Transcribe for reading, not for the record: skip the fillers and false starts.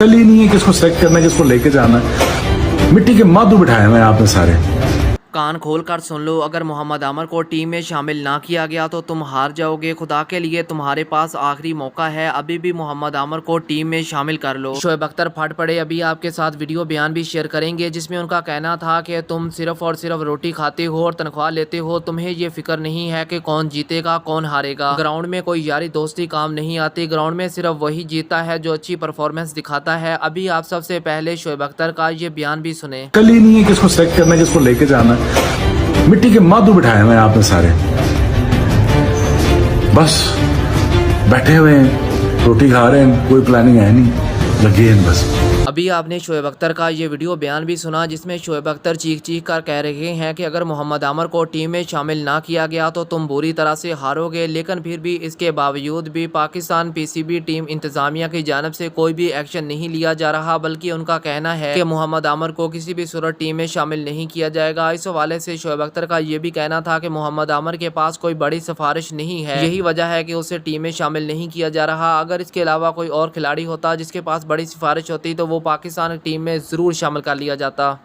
कल ही नहीं है किसको सेलेक्ट करना है, किसको लेके जाना है। मिट्टी के माधु बिठाए हुए हैं आपने सारे। कान खोल कर सुन लो, अगर मोहम्मद आमर को टीम में शामिल ना किया गया तो तुम हार जाओगे। खुदा के लिए तुम्हारे पास आखिरी मौका है, अभी भी मोहम्मद आमर को टीम में शामिल कर लो। शोएब अख्तर फट पड़े। अभी आपके साथ वीडियो बयान भी शेयर करेंगे जिसमें उनका कहना था कि तुम सिर्फ और सिर्फ रोटी खाते हो और तनख्वाह लेते हो, तुम्हें ये फिक्र नहीं है कि कौन जीतेगा कौन हारेगा। ग्राउंड में कोई यारी दोस्ती काम नहीं आती, ग्राउंड में सिर्फ वही जीता है जो अच्छी परफॉर्मेंस दिखाता है। अभी आप सबसे पहले शोएब अख्तर का ये बयान भी सुने। कल ही नहीं है किसको सेलेक्ट करना है, किसको लेके जाना है। मिट्टी के माधु बिठाए हुए हैं आपने सारे। बस बैठे हुए हैं, रोटी खा रहे हैं, कोई प्लानिंग है नहीं, लगे हैं बस। अभी आपने शोएब अख्तर का ये वीडियो बयान भी सुना जिसमें शोएब अख्तर चीख चीख कर कह रहे हैं कि अगर मोहम्मद आमर को टीम में शामिल ना किया गया तो तुम बुरी तरह से हारोगे। लेकिन फिर भी इसके बावजूद भी पाकिस्तान पीसीबी टीम इंतजामिया की जानब से कोई भी एक्शन नहीं लिया जा रहा, बल्कि उनका कहना है कि मोहम्मद आमर को किसी भी सूरत टीम में शामिल नहीं किया जाएगा। इस हवाले से शोएब अख्तर का ये भी कहना था कि मोहम्मद आमर के पास कोई बड़ी सिफारिश नहीं है, यही वजह है कि उसे टीम में शामिल नहीं किया जा रहा। अगर इसके अलावा कोई और खिलाड़ी होता जिसके पास बड़ी सिफारिश होती तो वो पाकिस्तान टीम में जरूर शामिल कर लिया जाता।